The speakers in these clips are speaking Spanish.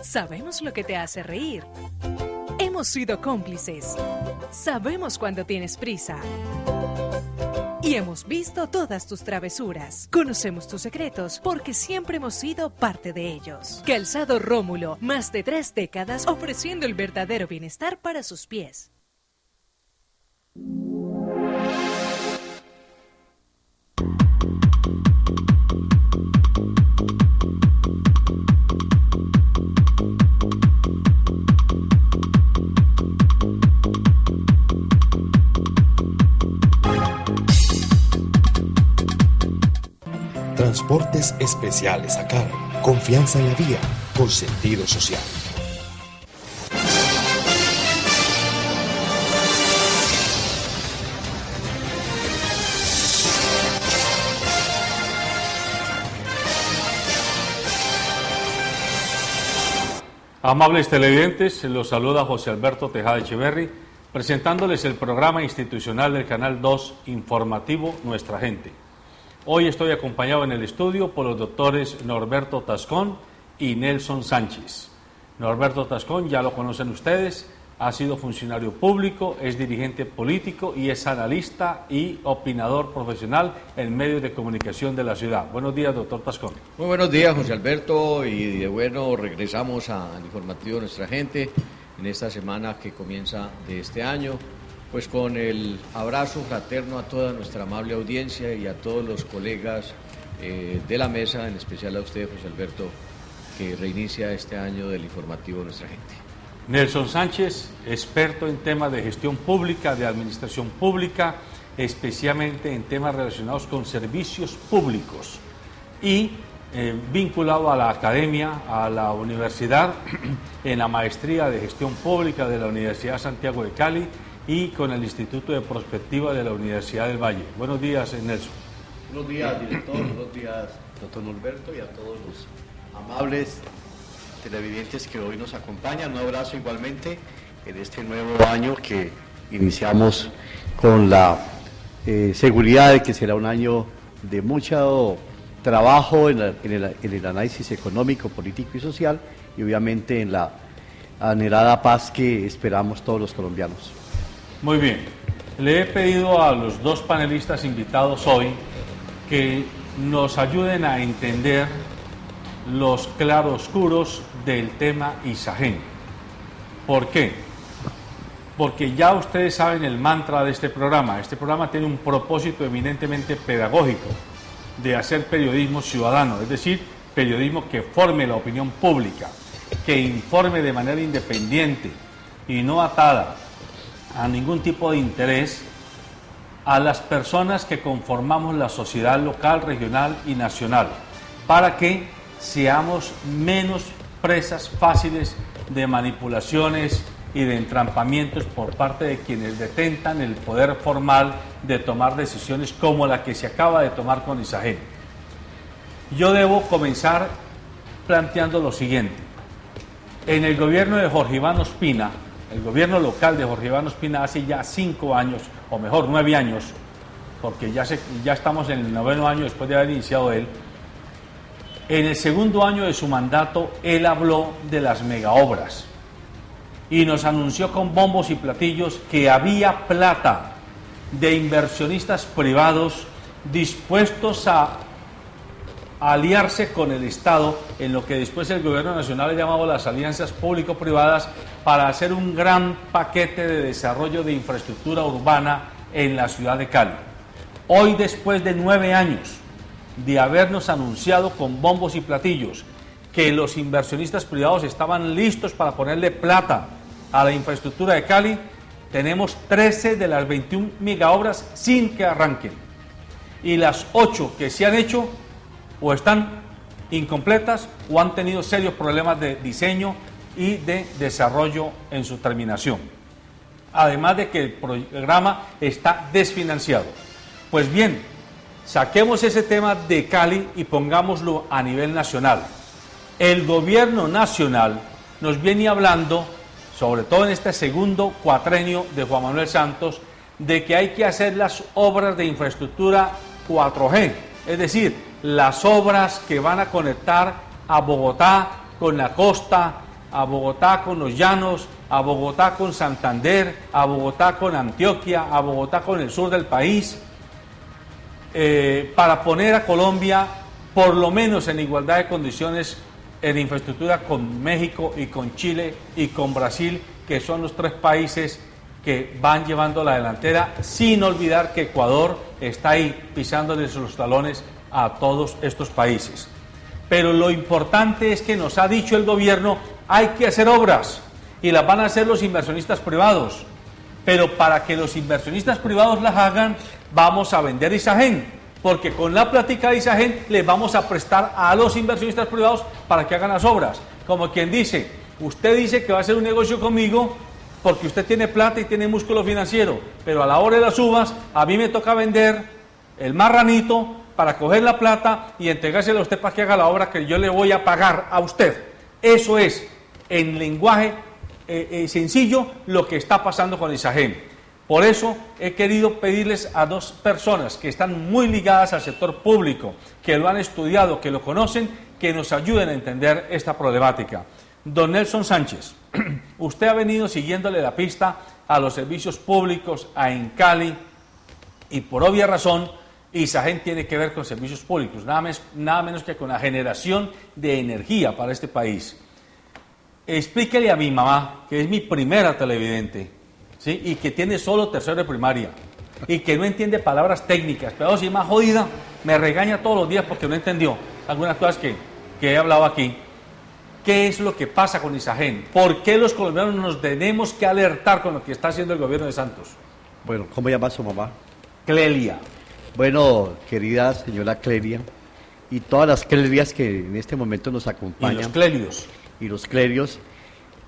Sabemos lo que te hace reír. Hemos sido cómplices. Sabemos cuando tienes prisa. Y hemos visto todas tus travesuras. Conocemos tus secretos porque siempre hemos sido parte de ellos. Calzado Rómulo, más de 3 décadas ofreciendo el verdadero bienestar para sus pies. Transportes especiales a cargo. Confianza en la vía, con sentido social. Amables televidentes, los saluda José Alberto Tejada Echeverry, presentándoles el programa institucional del Canal 2 informativo Nuestra Gente. Hoy estoy acompañado en el estudio por los doctores Norberto Tascón y Nelson Sánchez. Norberto Tascón, ya lo conocen ustedes, ha sido funcionario público, es dirigente político y es analista y opinador profesional en medios de comunicación de la ciudad. Buenos días, doctor Tascón. Muy buenos días, José Alberto, y de bueno regresamos al informativo Nuestra Gente en esta semana que comienza de este año. Pues con el abrazo fraterno a toda nuestra amable audiencia y a todos los colegas de la mesa, en especial a usted, José Alberto, que reinicia este año del informativo Nuestra Gente. Nelson Sánchez, experto en temas de gestión pública, de administración pública, especialmente en temas relacionados con servicios públicos y vinculado a la academia, a la universidad, en la maestría de gestión pública de la Universidad Santiago de Cali, y con el Instituto de Prospectiva de la Universidad del Valle. Buenos días, Nelson. Buenos días, director. Buenos días, doctor Norberto, y a todos los amables televidentes que hoy nos acompañan. Un abrazo igualmente en este nuevo año que iniciamos con la seguridad de que será un año de mucho trabajo en el análisis económico, político y social, y obviamente en la anhelada paz que esperamos todos los colombianos. Muy bien, le he pedido a los dos panelistas invitados hoy que nos ayuden a entender los claroscuros del tema Isagen. ¿Por qué? Porque ya ustedes saben el mantra de este programa. Este programa tiene un propósito eminentemente pedagógico de hacer periodismo ciudadano, es decir, periodismo que forme la opinión pública, que informe de manera independiente y no atada a ningún tipo de interés a las personas que conformamos la sociedad local, regional y nacional, para que seamos menos presas fáciles de manipulaciones y de entrampamientos por parte de quienes detentan el poder formal de tomar decisiones como la que se acaba de tomar con Isagen. Yo debo comenzar planteando lo siguiente. En el gobierno de Jorge Iván Ospina, el gobierno local de Jorge Iván Ospina, hace ya 5 años, o mejor 9 años, porque ya estamos en el 9º año después de haber iniciado él. En el 2º año de su mandato, él habló de las megaobras y nos anunció con bombos y platillos que había plata de inversionistas privados dispuestos a aliarse con el Estado en lo que después el gobierno nacional ha llamado las alianzas público-privadas para hacer un gran paquete de desarrollo de infraestructura urbana en la ciudad de Cali. Hoy, después de 9 años de habernos anunciado con bombos y platillos que los inversionistas privados estaban listos para ponerle plata a la infraestructura de Cali, tenemos 13 de las 21 megaobras sin que arranquen. Y las 8 que se han hecho o están incompletas o han tenido serios problemas de diseño y de desarrollo en su terminación. Además de que el programa está desfinanciado. Pues bien, saquemos ese tema de Cali y pongámoslo a nivel nacional. El gobierno nacional nos viene hablando, sobre todo en este segundo cuatrenio de Juan Manuel Santos, de que hay que hacer las obras de infraestructura 4G, es decir, las obras que van a conectar a Bogotá con la costa a Bogotá con los llanos, a Bogotá con Santander, a Bogotá con Antioquia, a Bogotá con el sur del país, para poner a Colombia por lo menos en igualdad de condiciones en infraestructura con México y con Chile y con Brasil, que son los 3 países que van llevando la delantera, sin olvidar que Ecuador está ahí pisándoles los talones a todos estos países. Pero lo importante es que nos ha dicho el gobierno, hay que hacer obras y las van a hacer los inversionistas privados, pero para que los inversionistas privados las hagan, vamos a vender Isagen, porque con la plática de Isagen les vamos a prestar a los inversionistas privados para que hagan las obras. Como quien dice, usted dice que va a hacer un negocio conmigo porque usted tiene plata y tiene músculo financiero, pero a la hora de las uvas a mí me toca vender el marranito para coger la plata y entregársela a usted para que haga la obra que yo le voy a pagar a usted. Eso es, en lenguaje sencillo, lo que está pasando con Isagen. Por eso he querido pedirles a 2 personas que están muy ligadas al sector público, que lo han estudiado, que lo conocen, que nos ayuden a entender esta problemática. Don Nelson Sánchez, usted ha venido siguiéndole la pista a los servicios públicos, a Encali, y por obvia razón, Isagen tiene que ver con servicios públicos, nada menos que con la generación de energía para este país. Explíquele a mi mamá, que es mi primera televidente, ¿sí? Y que tiene solo 3º de primaria, y que no entiende palabras técnicas, pero si es más jodida, me regaña todos los días porque no entendió algunas cosas que he hablado aquí. ¿Qué es lo que pasa con Isagen? ¿Por qué los colombianos nos tenemos que alertar con lo que está haciendo el gobierno de Santos? Bueno, ¿cómo llama su mamá? Clelia. Bueno, querida señora Clelia, y todas las Clelias que en este momento nos acompañan. Y los clerios. Y los clerios,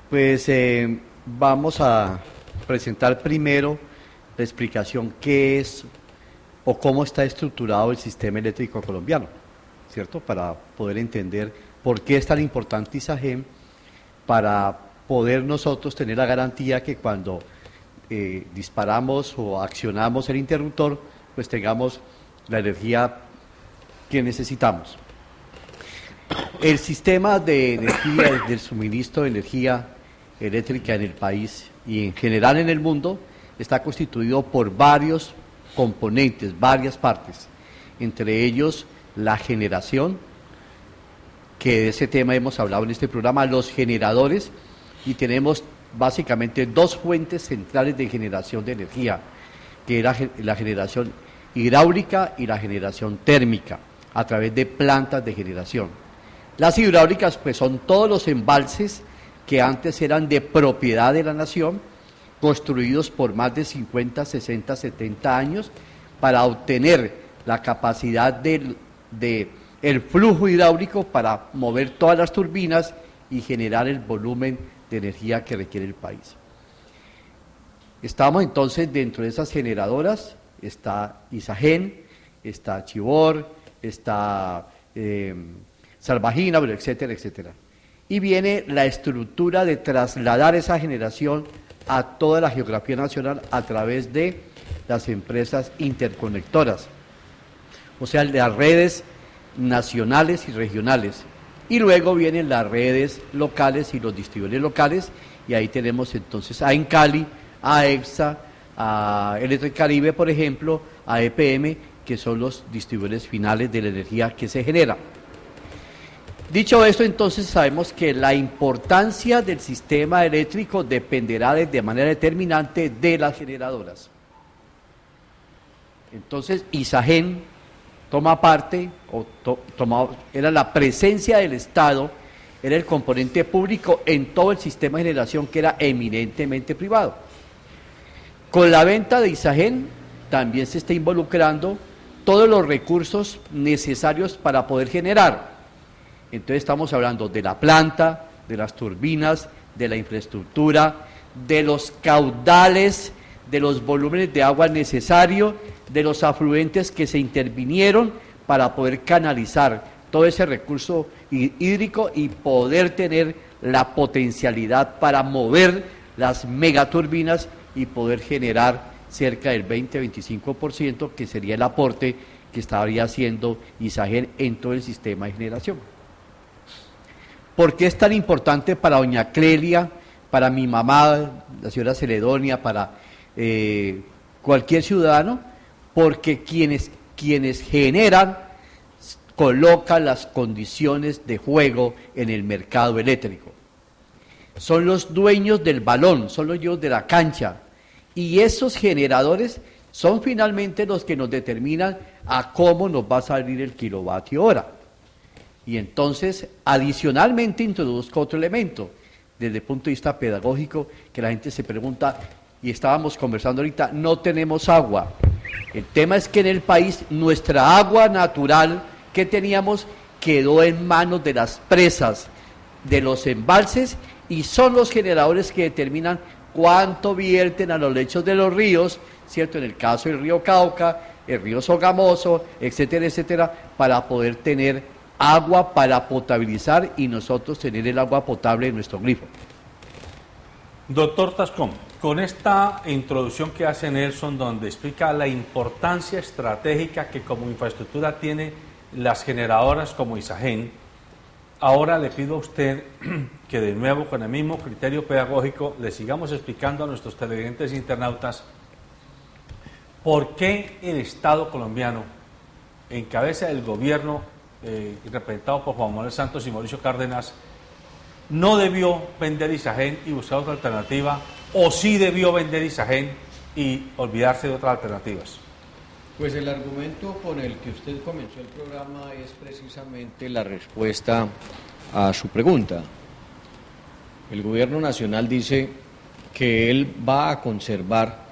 pues vamos a presentar primero la explicación qué es o cómo está estructurado el sistema eléctrico colombiano, ¿cierto? Para poder entender por qué es tan importante Isagen, para poder nosotros tener la garantía que cuando disparamos o accionamos el interruptor, pues tengamos la energía que necesitamos. El sistema de energía, del suministro de energía eléctrica en el país y en general en el mundo está constituido por varios componentes, varias partes, entre ellos la generación, que de ese tema hemos hablado en este programa, los generadores, y tenemos básicamente 2 fuentes centrales de generación de energía, que era la generación hidráulica y la generación térmica, a través de plantas de generación. Las hidráulicas pues son todos los embalses que antes eran de propiedad de la nación, construidos por más de 50, 60, 70 años, para obtener la capacidad del flujo hidráulico para mover todas las turbinas y generar el volumen de energía que requiere el país. Estamos entonces dentro de esas generadoras, está Isagen, está Chivor, está Salvagina, etcétera, etcétera. Y viene la estructura de trasladar esa generación a toda la geografía nacional a través de las empresas interconectoras, o sea, las redes nacionales y regionales. Y luego vienen las redes locales y los distribuidores locales, y ahí tenemos entonces a Encali, a EPSA, a Electricaribe, por ejemplo, a EPM, que son los distribuidores finales de la energía que se genera. Dicho esto, entonces sabemos que la importancia del sistema eléctrico dependerá de manera determinante de las generadoras. Entonces, Isagen toma parte, era la presencia del Estado, era el componente público en todo el sistema de generación que era eminentemente privado. Con la venta de Isagen también se está involucrando todos los recursos necesarios para poder generar. Entonces estamos hablando de la planta, de las turbinas, de la infraestructura, de los caudales, de los volúmenes de agua necesarios, de los afluentes que se intervinieron para poder canalizar todo ese recurso hídrico y poder tener la potencialidad para mover las megaturbinas y poder generar cerca del 20-25%, que sería el aporte que estaría haciendo Isagen en todo el sistema de generación. ¿Por qué es tan importante para doña Clelia, para mi mamá, la señora Celedonia, para cualquier ciudadano? Porque quienes generan, colocan las condiciones de juego en el mercado eléctrico. Son los dueños del balón, son los dueños de la cancha. Y esos generadores son finalmente los que nos determinan a cómo nos va a salir el kilovatio hora. Y entonces, adicionalmente, introduzco otro elemento, desde el punto de vista pedagógico, que la gente se pregunta, y estábamos conversando ahorita, no tenemos agua. El tema es que en el país nuestra agua natural que teníamos quedó en manos de las presas, de los embalses, y son los generadores que determinan cuánto vierten a los lechos de los ríos, ¿cierto? En el caso del río Cauca, el río Sogamoso, etcétera, etcétera, para poder tener agua para potabilizar y nosotros tener el agua potable en nuestro grifo. Doctor Tascón, con esta introducción que hace Nelson, donde explica la importancia estratégica que como infraestructura tiene las generadoras como Isagen, ahora le pido a usted que de nuevo, con el mismo criterio pedagógico, le sigamos explicando a nuestros televidentes e internautas por qué el Estado colombiano, en cabeza del gobierno representado por Juan Manuel Santos y Mauricio Cárdenas, no debió vender Isagen y buscar otra alternativa, o sí debió vender Isagen y olvidarse de otras alternativas. Pues el argumento con el que usted comenzó el programa es precisamente la respuesta a su pregunta. El gobierno nacional dice que él va a conservar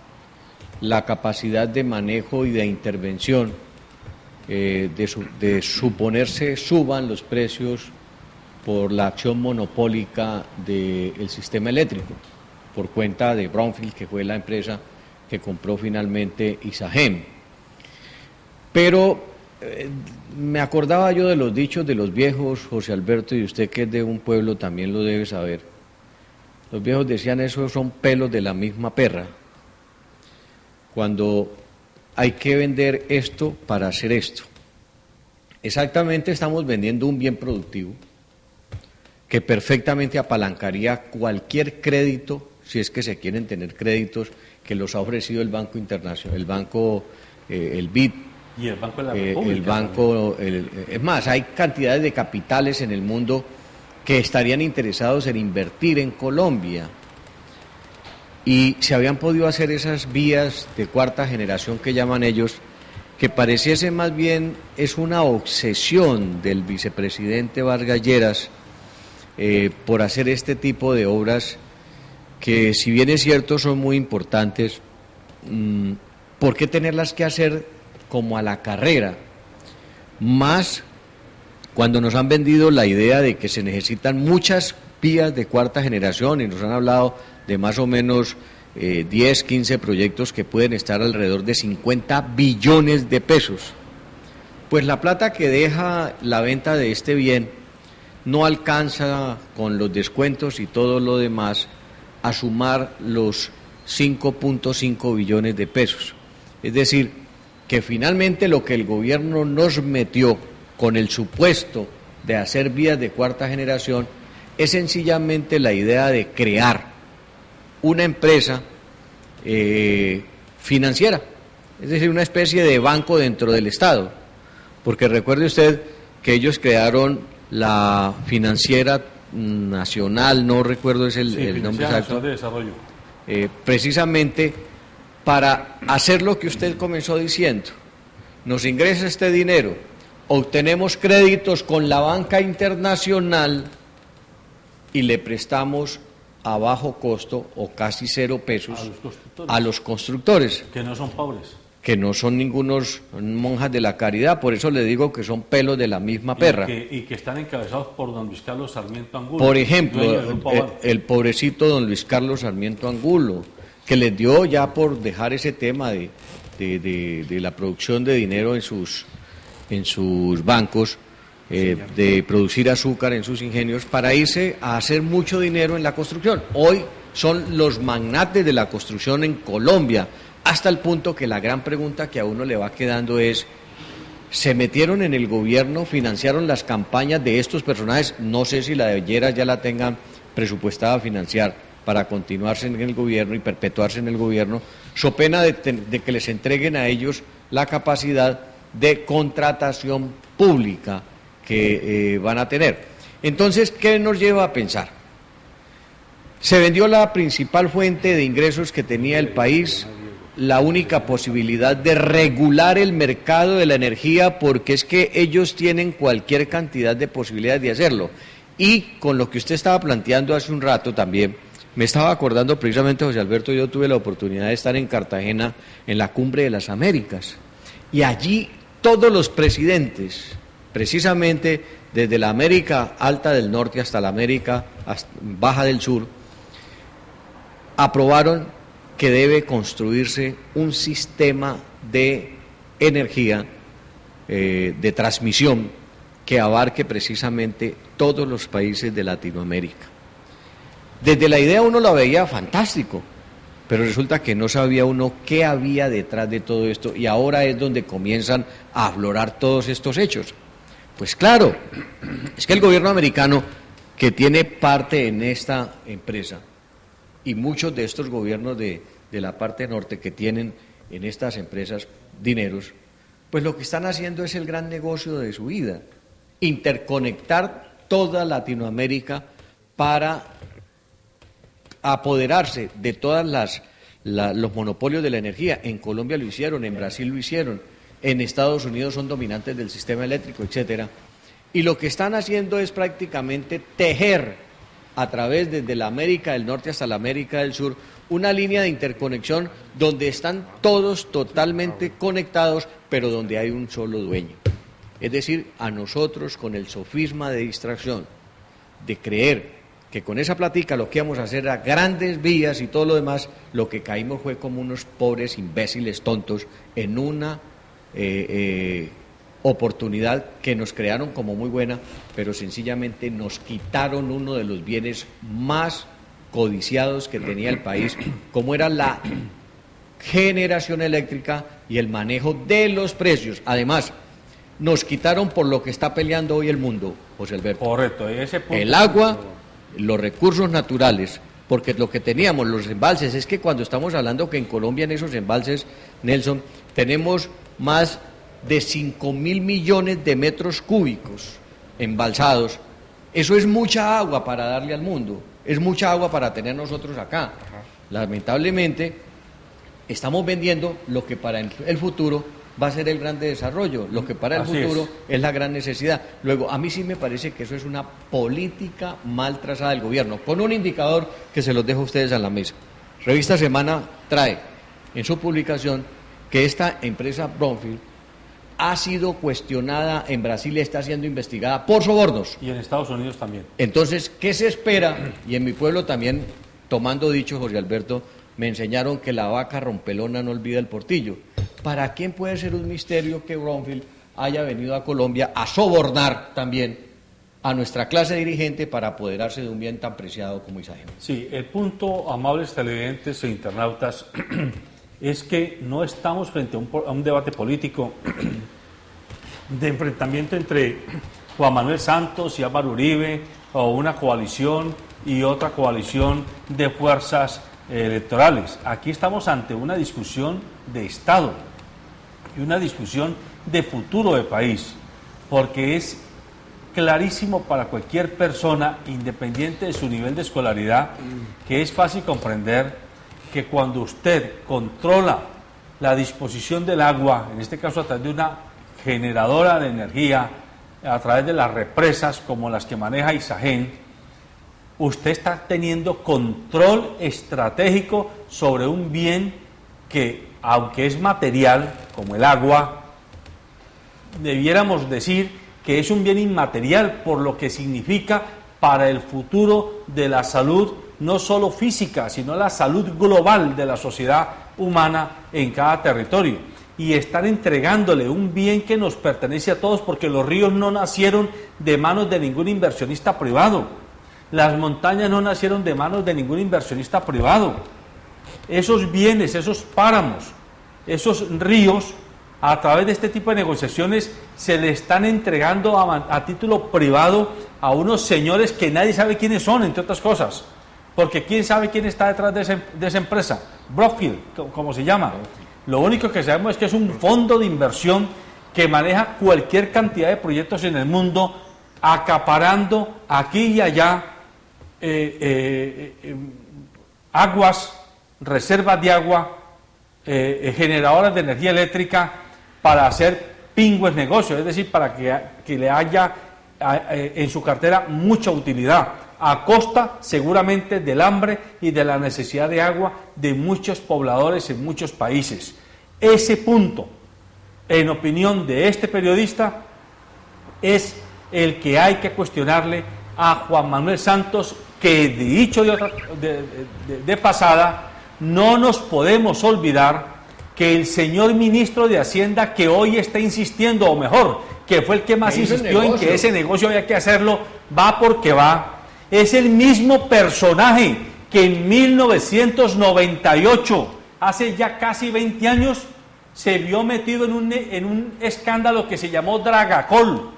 la capacidad de manejo y de intervención de suponerse suban los precios por la acción monopólica del sistema eléctrico, por cuenta de Brownfield, que fue la empresa que compró finalmente Isagen. Pero me acordaba yo de los dichos de los viejos, José Alberto, y usted que es de un pueblo también lo debe saber. Los viejos decían, esos son pelos de la misma perra. Cuando hay que vender esto para hacer esto. Exactamente, estamos vendiendo un bien productivo que perfectamente apalancaría cualquier crédito, si es que se quieren tener créditos, que los ha ofrecido el Banco Internacional, el BID. Y el Banco de la República. El banco, es más, hay cantidades de capitales en el mundo que estarían interesados en invertir en Colombia. Y se habían podido hacer esas vías de cuarta generación que llaman ellos, que pareciese más bien es una obsesión del vicepresidente Vargas Lleras por hacer este tipo de obras que, si bien es cierto, son muy importantes, ¿por qué tenerlas que hacer como a la carrera? Más cuando nos han vendido la idea de que se necesitan muchas vías de cuarta generación y nos han hablado de más o menos 10, 15 proyectos que pueden estar alrededor de 50 billones de pesos. Pues la plata que deja la venta de este bien no alcanza con los descuentos y todo lo demás a sumar los 5.5 billones de pesos. Es decir, que finalmente lo que el gobierno nos metió con el supuesto de hacer vías de cuarta generación es sencillamente la idea de crear una empresa financiera, es decir, una especie de banco dentro del Estado, porque recuerde usted que ellos crearon la Financiera Nacional, no recuerdo el nombre exacto, de Desarrollo, precisamente para hacer lo que usted comenzó diciendo. Nos ingresa este dinero, obtenemos créditos con la banca internacional y le prestamos a bajo costo o casi 0 pesos a los constructores. Que no son pobres. Que no son ningunos monjas de la caridad, por eso le digo que son pelos de la misma perra. Y que están encabezados por don Luis Carlos Sarmiento Angulo. Por ejemplo, el pobrecito don Luis Carlos Sarmiento Angulo, que les dio ya por dejar ese tema de la producción de dinero en sus bancos, de producir azúcar en sus ingenios, para irse a hacer mucho dinero en la construcción. Hoy son los magnates de la construcción en Colombia, hasta el punto que la gran pregunta que a uno le va quedando es, se metieron en el gobierno, financiaron las campañas de estos personajes, no sé si la de Lleras ya la tengan presupuestada a financiar para continuarse en el gobierno y perpetuarse en el gobierno, so pena de que les entreguen a ellos la capacidad de contratación pública que van a tener. Entonces, ¿qué nos lleva a pensar? Se vendió la principal fuente de ingresos que tenía el país, la única posibilidad de regular el mercado de la energía, porque es que ellos tienen cualquier cantidad de posibilidades de hacerlo. Y con lo que usted estaba planteando hace un rato también, me estaba acordando precisamente, José Alberto, yo tuve la oportunidad de estar en Cartagena en la Cumbre de las Américas, y allí todos los presidentes, precisamente desde la América Alta del Norte hasta la América Baja del Sur, aprobaron que debe construirse un sistema de energía, de transmisión, que abarque precisamente todos los países de Latinoamérica. Desde la idea uno la veía fantástico, pero resulta que no sabía uno qué había detrás de todo esto, y ahora es donde comienzan a aflorar todos estos hechos. Pues claro, es que el gobierno americano, que tiene parte en esta empresa, y muchos de estos gobiernos de la parte norte que tienen en estas empresas dineros, pues lo que están haciendo es el gran negocio de su vida, interconectar toda Latinoamérica para apoderarse de todas los monopolios de la energía. En Colombia lo hicieron, en Brasil lo hicieron, en Estados Unidos son dominantes del sistema eléctrico, etcétera. Y lo que están haciendo es prácticamente tejer a través desde la América del Norte hasta la América del Sur una línea de interconexión donde están todos totalmente conectados, pero donde hay un solo dueño. Es decir, a nosotros, con el sofisma de distracción, de creer que con esa plática lo que íbamos a hacer era grandes vías y todo lo demás, lo que caímos fue como unos pobres imbéciles tontos en una oportunidad que nos crearon como muy buena, pero sencillamente nos quitaron uno de los bienes más codiciados que tenía el país, como era la generación eléctrica y el manejo de los precios. Además, nos quitaron por lo que está peleando hoy el mundo, José Alberto. Correcto, ese punto. El agua, los recursos naturales, porque lo que teníamos, los embalses, es que cuando estamos hablando que en Colombia en esos embalses, Nelson, tenemos más de 5.000 millones de metros cúbicos embalsados. Eso es mucha agua para darle al mundo, es mucha agua para tener nosotros acá. Lamentablemente, estamos vendiendo lo que para el futuro va a ser el gran desarrollo, lo que para el futuro es la gran necesidad. Luego, a mí sí me parece que eso es una política mal trazada del gobierno, con un indicador que se los dejo a ustedes a la mesa. Revista Semana trae en su publicación que esta empresa Brownfield ha sido cuestionada en Brasil y está siendo investigada por sobornos. Y en Estados Unidos también. Entonces, ¿qué se espera? Y en mi pueblo también, tomando dicho, Jorge Alberto, me enseñaron que la vaca rompelona no olvida el portillo. ¿Para quién puede ser un misterio que Brownfield haya venido a Colombia a sobornar también a nuestra clase dirigente para apoderarse de un bien tan preciado como Isagen? Sí, el punto, amables televidentes e internautas, es que no estamos frente a un debate político de enfrentamiento entre Juan Manuel Santos y Álvaro Uribe, o una coalición y otra coalición de fuerzas electorales. Aquí estamos ante una discusión de Estado y una discusión de futuro de país, porque es clarísimo para cualquier persona, independiente de su nivel de escolaridad, que es fácil comprender que cuando usted controla la disposición del agua, en este caso a través de una generadora de energía, a través de las represas como las que maneja Isagen, usted está teniendo control estratégico sobre un bien que, aunque es material, como el agua, debiéramos decir que es un bien inmaterial, por lo que significa para el futuro de la salud, no solo física, sino la salud global de la sociedad humana en cada territorio. Y estar entregándole un bien que nos pertenece a todos, porque los ríos no nacieron de manos de ningún inversionista privado, las montañas no nacieron de manos de ningún inversionista privado. Esos bienes, esos páramos, esos ríos a través de este tipo de negociaciones se le están entregando a título privado a unos señores que nadie sabe quiénes son, entre otras cosas, porque quién sabe quién está detrás de esa empresa, Brookfield, como se llama. Lo único que sabemos es que es un fondo de inversión que maneja cualquier cantidad de proyectos en el mundo, acaparando aquí y allá aguas, reservas de agua, generadoras de energía eléctrica para hacer pingües negocios, es decir, para que le haya en su cartera mucha utilidad, a costa seguramente del hambre y de la necesidad de agua de muchos pobladores en muchos países. Ese punto, en opinión de este periodista, es el que hay que cuestionarle a Juan Manuel Santos, que dicho de pasada, no nos podemos olvidar que el señor ministro de Hacienda, que hoy está insistiendo, o mejor, que fue el que más insistió en que ese negocio había que hacerlo, va porque va, es el mismo personaje que en 1998, hace ya casi 20 años, se vio metido en un escándalo que se llamó Dragacol.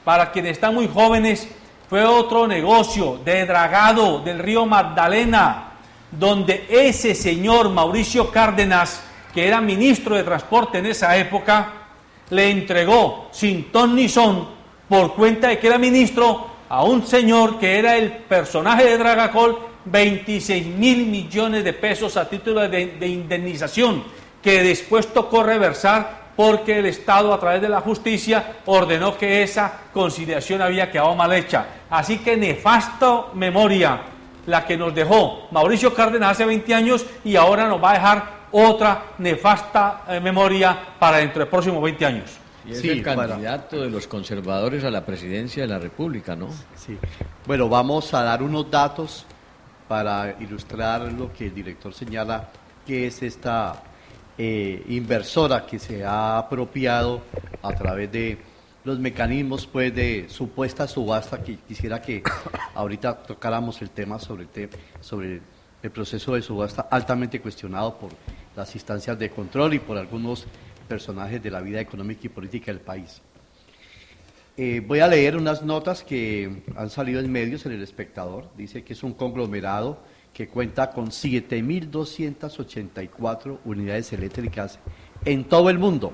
Para quienes están muy jóvenes, fue otro negocio de dragado del río Magdalena, donde ese señor Mauricio Cárdenas, que era ministro de Transporte en esa época, le entregó sin ton ni son, por cuenta de que era ministro, a un señor que era el personaje de Dragacol, 26.000 millones de pesos a título de indemnización, que después tocó reversar porque el Estado, a través de la justicia, ordenó que esa conciliación había quedado mal hecha. Así que nefasta memoria la que nos dejó Mauricio Cárdenas hace 20 años, y ahora nos va a dejar otra nefasta memoria para dentro de los próximos 20 años. Y es el candidato de los conservadores a la presidencia de la República, ¿no? Sí. Bueno, vamos a dar unos datos para ilustrar lo que el director señala, que es esta inversora que se ha apropiado a través de los mecanismos, pues, de supuesta subasta, que quisiera que ahorita tocáramos el tema sobre el proceso de subasta, altamente cuestionado por las instancias de control y por algunos personajes de la vida económica y política del país. Voy a leer unas notas que han salido en medios, en El Espectador. Dice que es un conglomerado que cuenta con 7.284 unidades eléctricas en todo el mundo,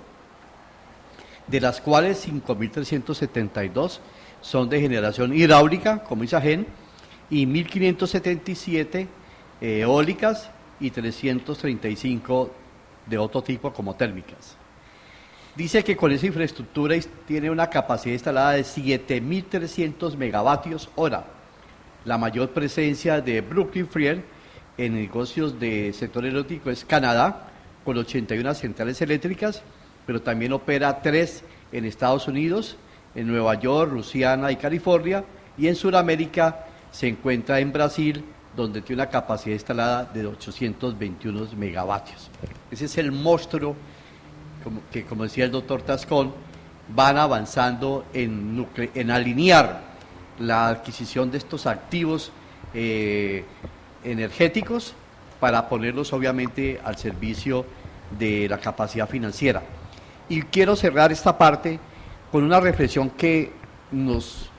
de las cuales 5.372 son de generación hidráulica, como Isagen, y 1.577 eólicas y 335 de otro tipo, como térmicas. Dice que con esa infraestructura tiene una capacidad instalada de 7.300 megavatios hora, la mayor presencia de Brookfield Friel en negocios de sector eléctrico es Canadá, con 81 centrales eléctricas, pero también opera 3 en Estados Unidos, en Nueva York, Luisiana y California, y en Sudamérica se encuentra en Brasil, donde tiene una capacidad instalada de 821 megavatios. Ese es el monstruo que, como decía el doctor Tascón, van avanzando en alinear la adquisición de estos activos energéticos para ponerlos obviamente al servicio de la capacidad financiera. Y quiero cerrar esta parte con una reflexión que nos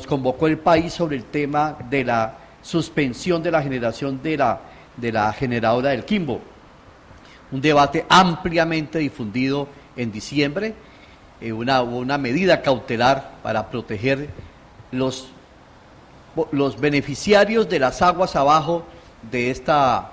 convocó el país sobre el tema de la suspensión de la generación de la generadora del Quimbo. Un debate ampliamente difundido en diciembre, una medida cautelar para proteger los beneficiarios de las aguas abajo de esta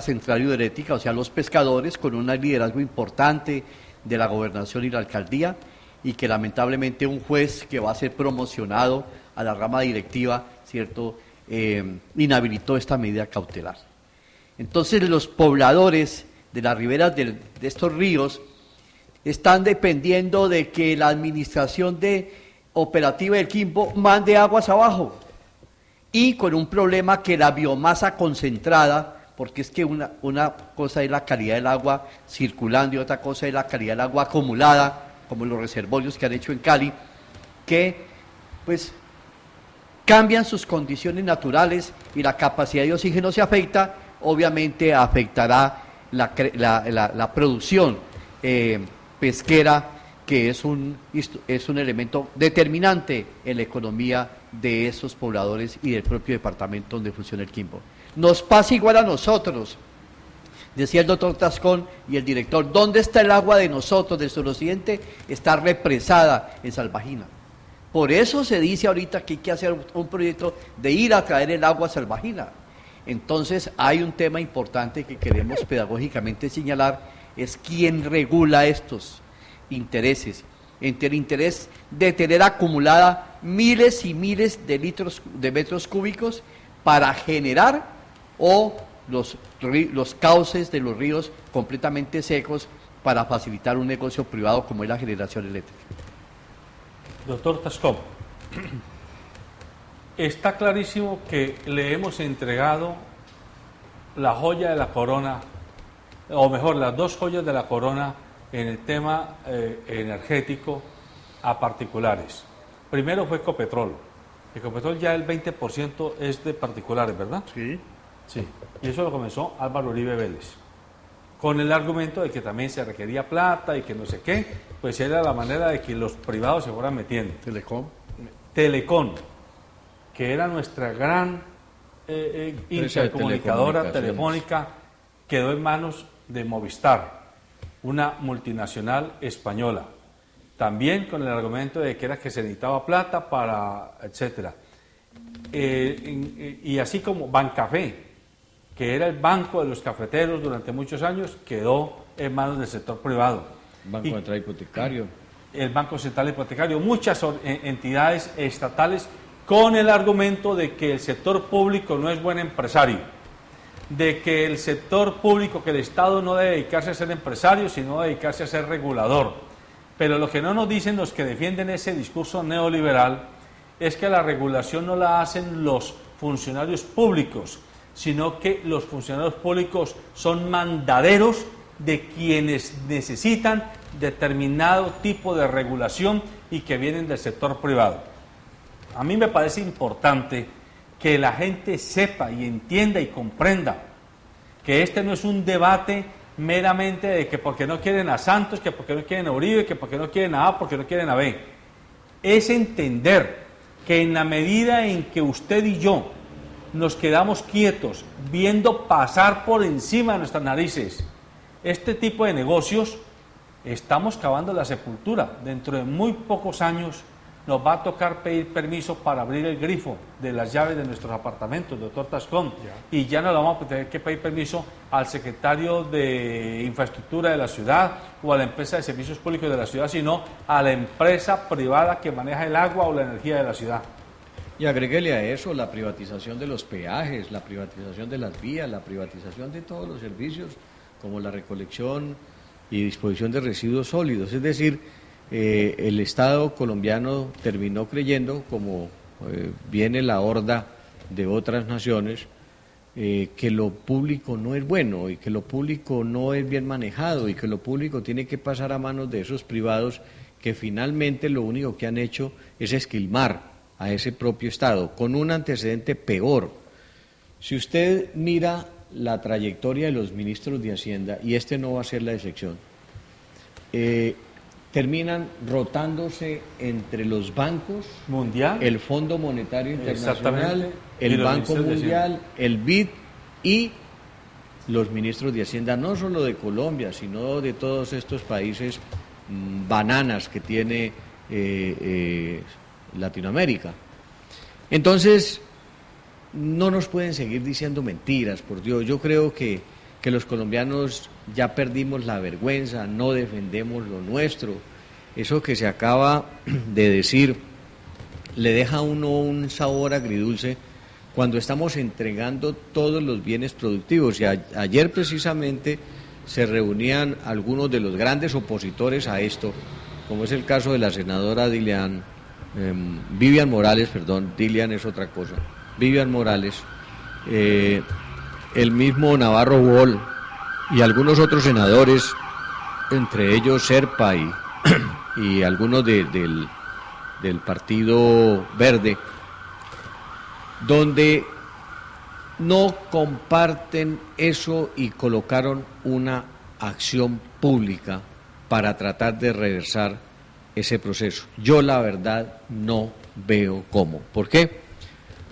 central hidroeléctrica, o sea, los pescadores, con un liderazgo importante de la gobernación y la alcaldía, y que lamentablemente un juez que va a ser promocionado a la rama directiva, ¿cierto?, inhabilitó esta medida cautelar. Entonces los pobladores de las riberas de estos ríos están dependiendo de que la administración operativa del Quimbo mande aguas abajo, y con un problema que la biomasa concentrada, porque es que una cosa es la calidad del agua circulando y otra cosa es la calidad del agua acumulada, como los reservorios que han hecho en Cali, que pues cambian sus condiciones naturales y la capacidad de oxígeno se afecta, obviamente afectará la producción pesquera, que es un elemento determinante en la economía de esos pobladores y del propio departamento donde funciona el Quimbo. Nos pasa igual a nosotros. Decía el doctor Tascón y el director, ¿dónde está el agua de nosotros, del suroccidente? Está represada en Salvajina. Por eso se dice ahorita que hay que hacer un proyecto de ir a traer el agua a Salvajina. Entonces hay un tema importante que queremos pedagógicamente señalar, es quién regula estos intereses, entre el interés de tener acumulada miles y miles de litros de metros cúbicos para generar o los cauces de los ríos completamente secos para facilitar un negocio privado como es la generación eléctrica. Doctor Tascón, está clarísimo que le hemos entregado la joya de la corona, o mejor, las dos joyas de la corona en el tema energético a particulares. Primero fue Ecopetrol. Ecopetrol ya el 20% es de particulares, ¿verdad? Sí. Sí, y eso lo comenzó Álvaro Uribe Vélez, con el argumento de que también se requería plata y que no sé qué, pues era la manera de que los privados se fueran metiendo. Telecom, que era nuestra gran intercomunicadora telefónica, quedó en manos de Movistar, una multinacional española, también con el argumento de que era que se necesitaba plata para, etcétera. Y así como Bancafé, que era el banco de los cafeteros durante muchos años, quedó en manos del sector privado. Banco Central Hipotecario. El Banco Central Hipotecario, muchas entidades estatales, con el argumento de que el sector público no es buen empresario, de que el sector público, que el Estado no debe dedicarse a ser empresario, sino dedicarse a ser regulador. Pero lo que no nos dicen los que defienden ese discurso neoliberal es que la regulación no la hacen los funcionarios públicos, sino que los funcionarios públicos son mandaderos de quienes necesitan determinado tipo de regulación y que vienen del sector privado. A mí me parece importante que la gente sepa y entienda y comprenda que este no es un debate meramente de que porque no quieren a Santos, que porque no quieren a Uribe, que porque no quieren a A, porque no quieren a B. Es entender que en la medida en que usted y yo nos quedamos quietos viendo pasar por encima de nuestras narices este tipo de negocios, estamos cavando la sepultura. Dentro de muy pocos años nos va a tocar pedir permiso para abrir el grifo de las llaves de nuestros apartamentos, doctor Tascón, y ya no le vamos a tener que pedir permiso al secretario de Infraestructura de la ciudad o a la empresa de servicios públicos de la ciudad, sino a la empresa privada que maneja el agua o la energía de la ciudad. Y agréguele a eso la privatización de los peajes, la privatización de las vías, la privatización de todos los servicios, como la recolección y disposición de residuos sólidos. Es decir, el Estado colombiano terminó creyendo, como viene la horda de otras naciones, que lo público no es bueno y que lo público no es bien manejado y que lo público tiene que pasar a manos de esos privados que finalmente lo único que han hecho es esquilmar a ese propio Estado, con un antecedente peor. Si usted mira la trayectoria de los ministros de Hacienda, y este no va a ser la excepción, terminan rotándose entre los bancos, mundial, el Fondo Monetario Internacional, el Banco Mundial, el BID y los ministros de Hacienda, no solo de Colombia, sino de todos estos países bananas que tiene Latinoamérica. Entonces, no nos pueden seguir diciendo mentiras, por Dios. Yo creo que los colombianos ya perdimos la vergüenza, no defendemos lo nuestro. Eso que se acaba de decir le deja a uno un sabor agridulce cuando estamos entregando todos los bienes productivos. Y ayer precisamente se reunían algunos de los grandes opositores a esto, como es el caso de la senadora Vivian Morales, Dilian es otra cosa, Vivian Morales, el mismo Navarro Boll y algunos otros senadores, entre ellos Serpa y algunos del Partido Verde, donde no comparten eso y colocaron una acción pública para tratar de reversar ese proceso. Yo la verdad no veo cómo. ¿Por qué?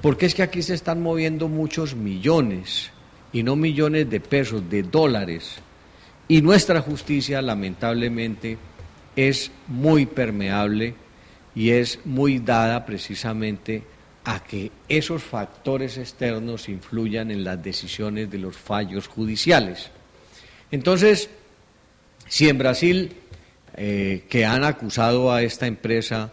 Porque es que aquí se están moviendo muchos millones, y no millones de pesos, de dólares, y nuestra justicia lamentablemente es muy permeable y es muy dada precisamente a que esos factores externos influyan en las decisiones de los fallos judiciales. Entonces, si en Brasil, que han acusado a esta empresa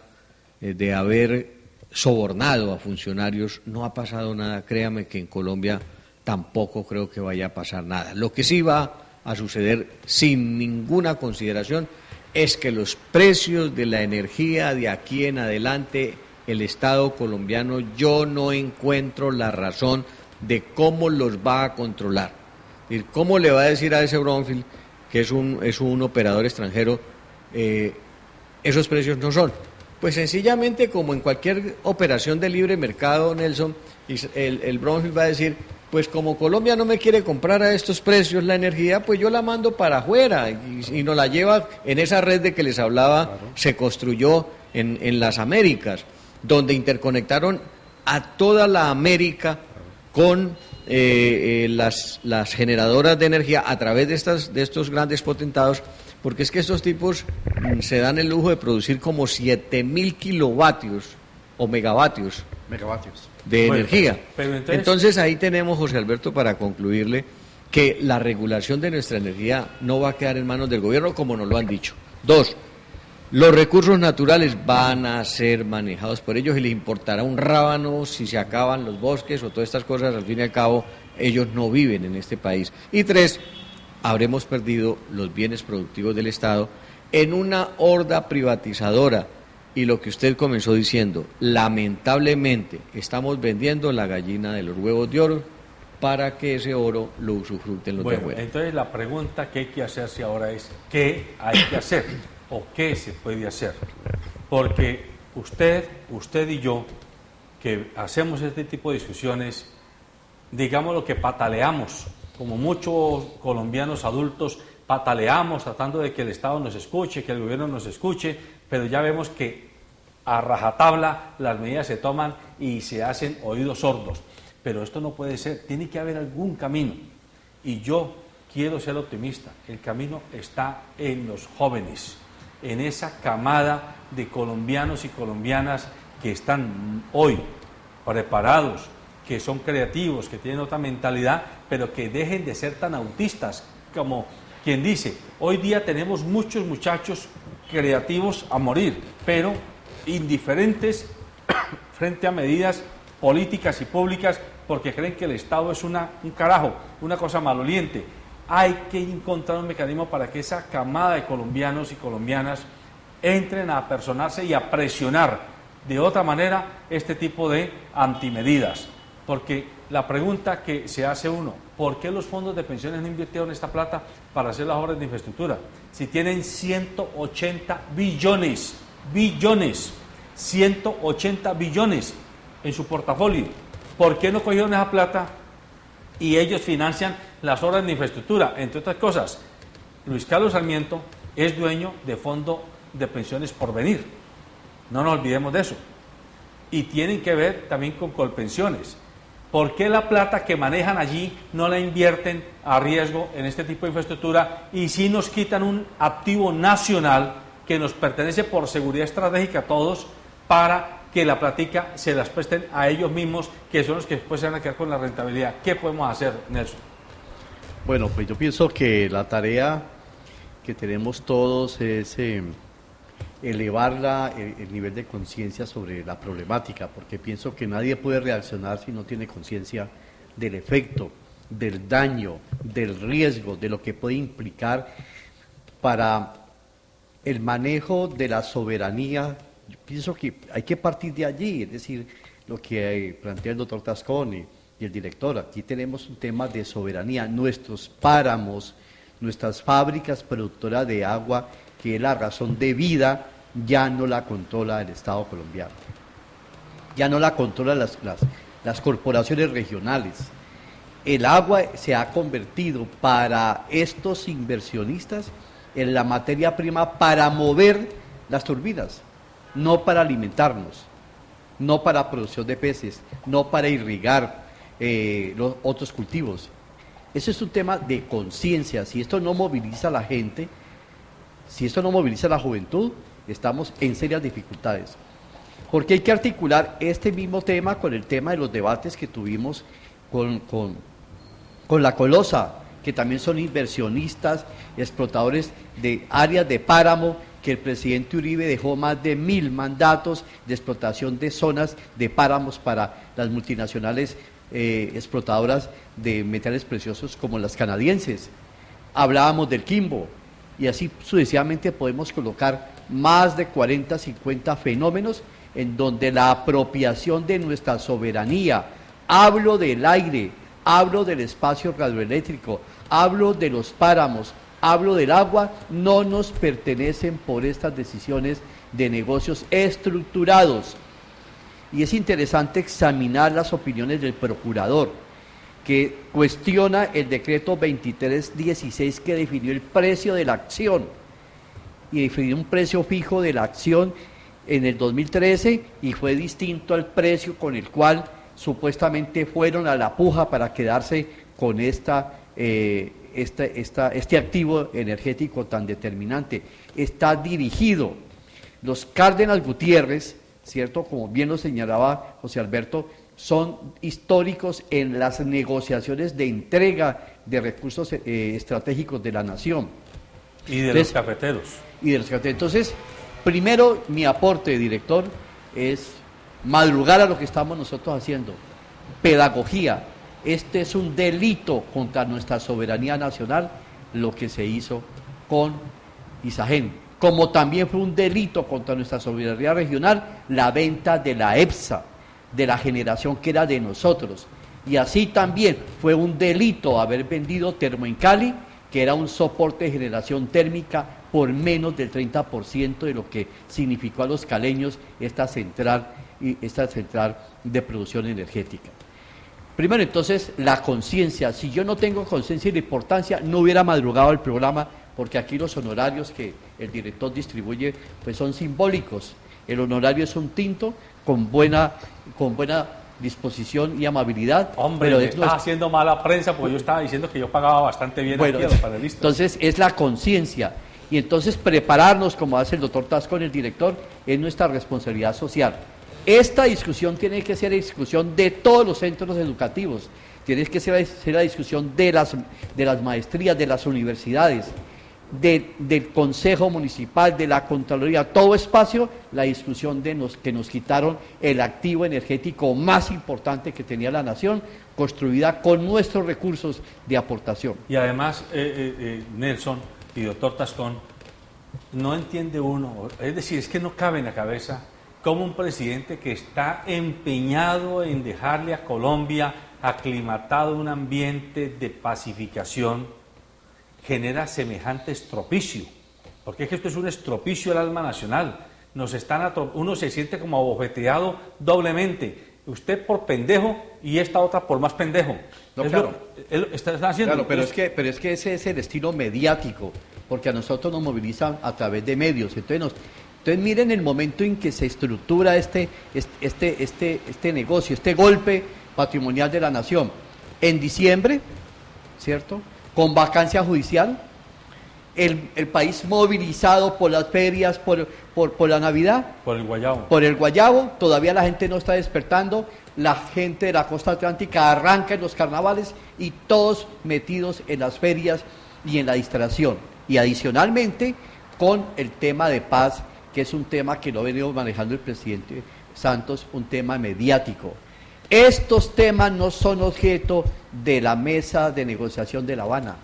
de haber sobornado a funcionarios, no ha pasado nada, créame que en Colombia tampoco creo que vaya a pasar nada. Lo que sí va a suceder sin ninguna consideración es que los precios de la energía de aquí en adelante, el Estado colombiano, yo no encuentro la razón de cómo los va a controlar. ¿Cómo le va a decir a ese Brownfield, que es un operador extranjero, esos precios no son? Pues sencillamente, como en cualquier operación de libre mercado, Nelson, el Brownfield va a decir, pues como Colombia no me quiere comprar a estos precios la energía, pues yo la mando para afuera y nos la lleva en esa red de que les hablaba, claro. Se construyó en las Américas, donde interconectaron a toda la América con las generadoras de energía a través de estos grandes potentados, porque es que estos tipos se dan el lujo de producir como 7.000 kilovatios o megavatios de energía. Pero entonces ahí tenemos, José Alberto, para concluirle, que la regulación de nuestra energía no va a quedar en manos del gobierno como nos lo han dicho. 2, los recursos naturales van a ser manejados por ellos y les importará un rábano si se acaban los bosques o todas estas cosas. Al fin y al cabo, ellos no viven en este país. Y 3, habremos perdido los bienes productivos del Estado en una horda privatizadora. Y lo que usted comenzó diciendo, lamentablemente estamos vendiendo la gallina de los huevos de oro para que ese oro lo usufructen los de afuera. Entonces la pregunta que hay que hacerse ahora es, ¿qué hay que hacer? ¿O qué se puede hacer? Porque usted y yo, que hacemos este tipo de discusiones, digamos lo que pataleamos, como muchos colombianos adultos, pataleamos tratando de que el Estado nos escuche, que el gobierno nos escuche, pero ya vemos que a rajatabla las medidas se toman y se hacen oídos sordos. Pero esto no puede ser, tiene que haber algún camino. Y yo quiero ser optimista, el camino está en los jóvenes, en esa camada de colombianos y colombianas que están hoy preparados, que son creativos, que tienen otra mentalidad, pero que dejen de ser tan autistas como quien dice, hoy día tenemos muchos muchachos creativos a morir, pero indiferentes frente a medidas políticas y públicas porque creen que el Estado es un carajo, una cosa maloliente. Hay que encontrar un mecanismo para que esa camada de colombianos y colombianas entren a apersonarse y a presionar de otra manera este tipo de antimedidas. Porque la pregunta que se hace uno, ¿por qué los fondos de pensiones no invirtieron esta plata para hacer las obras de infraestructura? Si tienen 180 billones, 180 billones en su portafolio, ¿por qué no cogieron esa plata y ellos financian las obras de infraestructura? Entre otras cosas, Luis Carlos Sarmiento es dueño de Fondo de Pensiones Porvenir, no nos olvidemos de eso, y tienen que ver también con Colpensiones. ¿Por qué la plata que manejan allí no la invierten a riesgo en este tipo de infraestructura y sí nos quitan un activo nacional que nos pertenece por seguridad estratégica a todos para que la plática se las presten a ellos mismos, que son los que después se van a quedar con la rentabilidad? ¿Qué podemos hacer, Nelson? Bueno, pues yo pienso que la tarea que tenemos todos es elevar el nivel de conciencia sobre la problemática, porque pienso que nadie puede reaccionar si no tiene conciencia del efecto, del daño, del riesgo, de lo que puede implicar para el manejo de la soberanía. Yo pienso que hay que partir de allí, es decir, lo que plantea el doctor Tascón y el director. Aquí tenemos un tema de soberanía, nuestros páramos, nuestras fábricas productoras de agua, que es la razón de vida, ya no la controla el Estado colombiano, ya no la controlan las corporaciones regionales. El agua se ha convertido para estos inversionistas en la materia prima para mover las turbinas, no para alimentarnos, no para producción de peces, no para irrigar los otros cultivos. Eso es un tema de conciencia. Si esto no moviliza a la gente, si esto no moviliza a la juventud, estamos en serias dificultades. Porque hay que articular este mismo tema con el tema de los debates que tuvimos con la Colosa, que también son inversionistas, explotadores de áreas de páramo, que el presidente Uribe dejó más de 1000 mandatos de explotación de zonas de páramos para las multinacionales explotadoras de metales preciosos como las canadienses. Hablábamos del Quimbo, y así sucesivamente podemos colocar más de 40, 50 fenómenos en donde la apropiación de nuestra soberanía, hablo del aire, hablo del espacio radioeléctrico, hablo de los páramos, hablo del agua, no nos pertenecen por estas decisiones de negocios estructurados. Y es interesante examinar las opiniones del procurador, que cuestiona el decreto 2316 que definió el precio de la acción, y definió un precio fijo de la acción en el 2013, y fue distinto al precio con el cual supuestamente fueron a la puja para quedarse con este activo energético tan determinante. Está dirigido. Los Cárdenas Gutiérrez, ¿cierto?, como bien lo señalaba José Alberto, son históricos en las negociaciones de entrega de recursos estratégicos de la nación. Y de los cafeteros. Y de los cafeteros. Entonces, primero, mi aporte, director, es madrugar a lo que estamos nosotros haciendo. Pedagogía. Este es un delito contra nuestra soberanía nacional, lo que se hizo con Isagen. Como también fue un delito contra nuestra soberanía regional, la venta de la EPSA, de la generación que era de nosotros. Y así también fue un delito haber vendido Termoencali, que era un soporte de generación térmica, por menos del 30% de lo que significó a los caleños esta central de producción energética. Primero, entonces, la conciencia. Si yo no tengo conciencia y la importancia, no hubiera madrugado el programa, porque aquí los honorarios que el director distribuye pues son simbólicos. El honorario es un tinto con buena disposición y amabilidad. Hombre, pero estás haciendo mala prensa, porque yo estaba diciendo que yo pagaba bastante bien aquí a los panelistas. Entonces, es la conciencia. Y entonces prepararnos, como hace el doctor Tascón, el director, es nuestra responsabilidad social. Esta discusión tiene que ser la discusión de todos los centros educativos, tiene que ser la discusión de las maestrías, de las universidades, del Consejo Municipal, de la Contraloría, todo espacio, la discusión que nos quitaron el activo energético más importante que tenía la nación, construida con nuestros recursos de aportación. Y además, Nelson y doctor Tascón, no entiende uno, es decir, es que no cabe en la cabeza cómo un presidente que está empeñado en dejarle a Colombia aclimatado un ambiente de pacificación genera semejante estropicio, porque es que esto es un estropicio al alma nacional. Uno se siente como abofeteado doblemente, usted por pendejo y esta otra por más pendejo. No, claro. Está haciendo. Claro, pero es que ese es el estilo mediático, porque a nosotros nos movilizan a través de medios. Entonces miren el momento en que se estructura este negocio, este golpe patrimonial de la nación. En diciembre, ¿cierto?, con vacancia judicial, el país movilizado por las ferias, por la Navidad. Por el guayabo. Por el guayabo, todavía la gente no está despertando, la gente de la costa atlántica arranca en los carnavales y todos metidos en las ferias y en la distracción. Y adicionalmente, con el tema de paz, que es un tema que lo ha venido manejando el presidente Santos, un tema mediático. Estos temas no son objeto de la mesa de negociación de La Habana,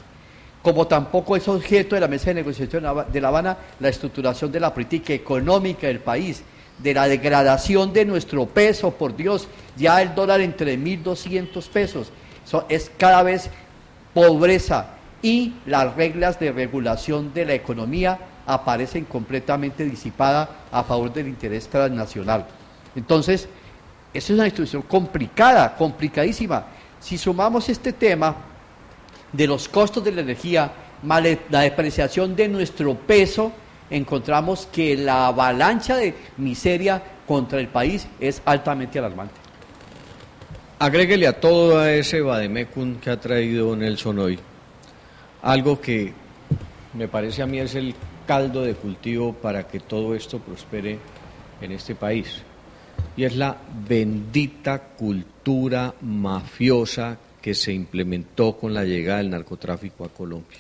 como tampoco es objeto de la mesa de negociación de La Habana la estructuración de la política económica del país, de la degradación de nuestro peso, por Dios, ya el dólar en 3.200 pesos, es cada vez pobreza, y las reglas de regulación de la economía aparecen completamente disipadas a favor del interés transnacional. Entonces, esa es una institución complicada, complicadísima. Si sumamos este tema de los costos de la energía más la depreciación de nuestro peso, encontramos que la avalancha de miseria contra el país es altamente alarmante. Agréguele a todo a ese vademecum que ha traído Nelson hoy, algo que me parece a mí es el caldo de cultivo para que todo esto prospere en este país, y es la bendita cultura mafiosa que se implementó con la llegada del narcotráfico a Colombia.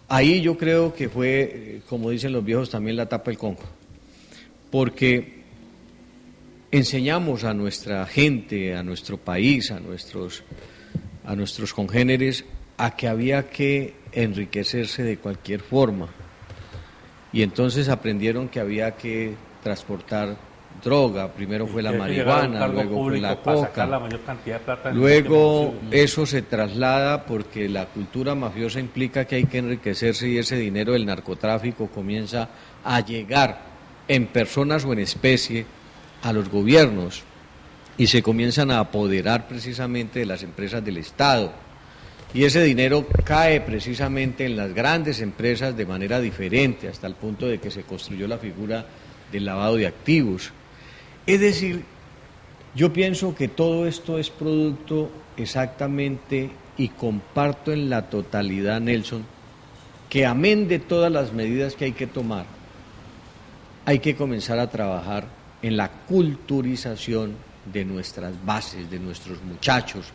Ahí yo creo que fue, como dicen los viejos, también la tapa del Congo, porque enseñamos a nuestra gente, a nuestro país, a nuestros congéneres, a que había que enriquecerse de cualquier forma, y entonces aprendieron que había que transportar droga. Primero fue la marihuana, luego fue la coca, luego eso se traslada porque la cultura mafiosa implica que hay que enriquecerse, y ese dinero del narcotráfico comienza a llegar en personas o en especie a los gobiernos, y se comienzan a apoderar precisamente de las empresas del Estado, y ese dinero cae precisamente en las grandes empresas de manera diferente, hasta el punto de que se construyó la figura del lavado de activos. Es decir, yo pienso que todo esto es producto exactamente, y comparto en la totalidad, Nelson, que amén de todas las medidas que hay que tomar, hay que comenzar a trabajar en la culturización de nuestras bases, de nuestros muchachos,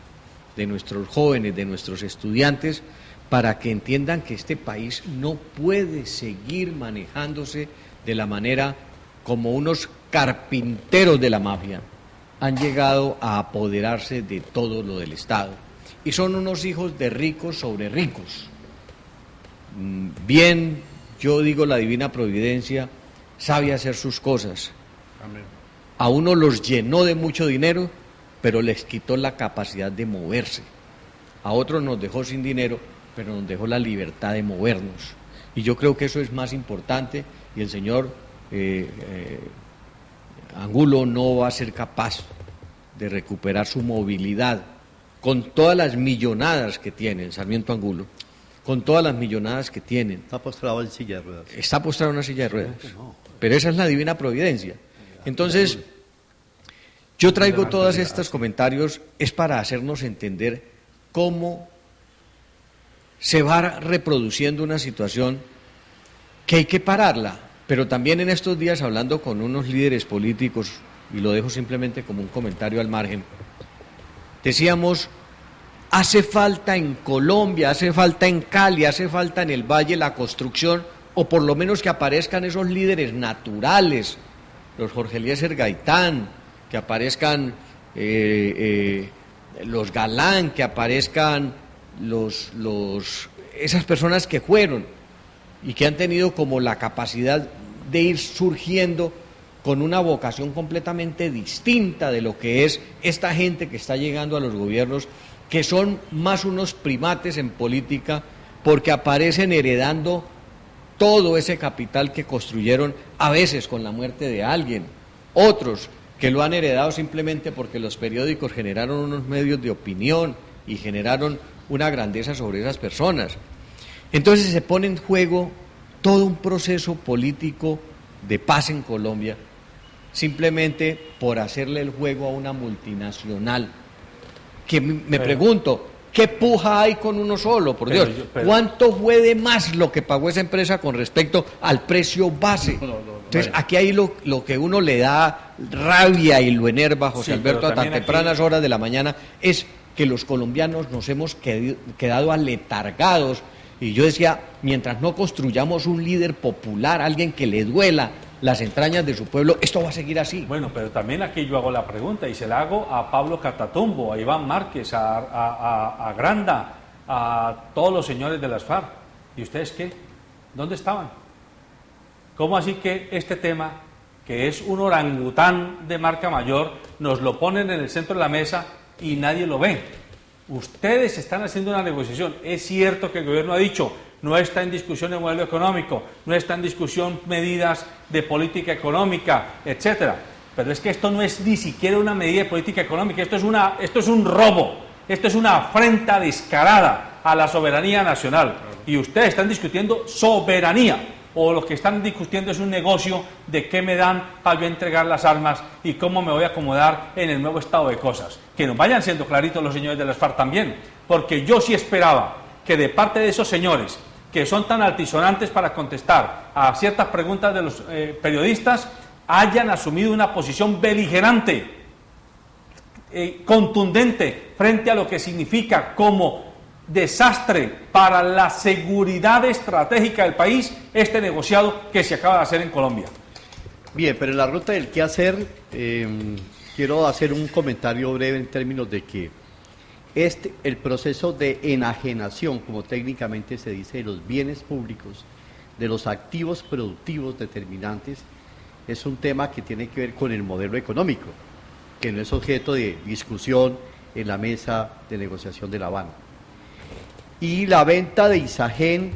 de nuestros jóvenes, de nuestros estudiantes, para que entiendan que este país no puede seguir manejándose de la manera como unos carpinteros de la mafia han llegado a apoderarse de todo lo del Estado. Y son unos hijos de ricos sobre ricos. Bien, yo digo, la divina providencia sabe hacer sus cosas. Amén. A uno los llenó de mucho dinero, pero les quitó la capacidad de moverse. A otros nos dejó sin dinero, pero nos dejó la libertad de movernos. Y yo creo que eso es más importante, y el señor Angulo no va a ser capaz de recuperar su movilidad con todas las millonadas que tiene Sarmiento Angulo, con todas las millonadas que tienen. Está postrado en silla de ruedas. Está postrado en una silla de ruedas. Pero esa es la divina providencia. Entonces, yo traigo todos estos comentarios es para hacernos entender cómo se va reproduciendo una situación que hay que pararla. Pero también en estos días, hablando con unos líderes políticos, y lo dejo simplemente como un comentario al margen, decíamos, hace falta en Colombia, hace falta en Cali, hace falta en el Valle la construcción, o por lo menos que aparezcan esos líderes naturales, los Jorge Eliezer Gaitán, que aparezcan los Galán, que aparezcan esas personas que fueron y que han tenido como la capacidad de ir surgiendo con una vocación completamente distinta de lo que es esta gente que está llegando a los gobiernos, que son más unos primates en política, porque aparecen heredando todo ese capital que construyeron, a veces con la muerte de alguien, otros que lo han heredado simplemente porque los periódicos generaron unos medios de opinión y generaron una grandeza sobre esas personas. Entonces se pone en juego todo un proceso político de paz en Colombia, simplemente por hacerle el juego a una multinacional, que me pregunto, ¿qué puja hay con uno solo? Por Dios, ¿cuánto fue de más lo que pagó esa empresa con respecto al precio base? Entonces, aquí hay lo que uno le da rabia y lo enerva, José Alberto, a tan tempranas horas de la mañana, es que los colombianos nos hemos quedado aletargados. Y yo decía, mientras no construyamos un líder popular, alguien que le duela las entrañas de su pueblo, esto va a seguir así. Bueno, pero también aquí yo hago la pregunta, y se la hago a Pablo Catatumbo, a Iván Márquez, a Granda, a todos los señores de las FARC. ¿Y ustedes qué? ¿Dónde estaban? ¿Cómo así que este tema, que es un orangután de marca mayor, nos lo ponen en el centro de la mesa y nadie lo ve? Ustedes están haciendo una negociación. Es cierto que el gobierno ha dicho, no está en discusión el modelo económico, no está en discusión medidas de política económica, etcétera. Pero es que esto no es ni siquiera una medida de política económica, esto es un robo, esto es una afrenta descarada a la soberanía nacional. y ustedes están discutiendo soberanía, o lo que están discutiendo es un negocio de qué me dan para yo entregar las armas y cómo me voy a acomodar en el nuevo estado de cosas. Que nos vayan siendo claritos los señores de las FARC también, porque yo sí esperaba que de parte de esos señores, que son tan altisonantes para contestar a ciertas preguntas de los periodistas, hayan asumido una posición beligerante, contundente, frente a lo que significa como desastre para la seguridad estratégica del país este negociado que se acaba de hacer en Colombia. Bien, pero en la ruta del qué hacer, quiero hacer un comentario breve en términos de que el proceso de enajenación, como técnicamente se dice, de los bienes públicos, de los activos productivos determinantes, es un tema que tiene que ver con el modelo económico, que no es objeto de discusión en la mesa de negociación de La Habana. Y la venta de Isagen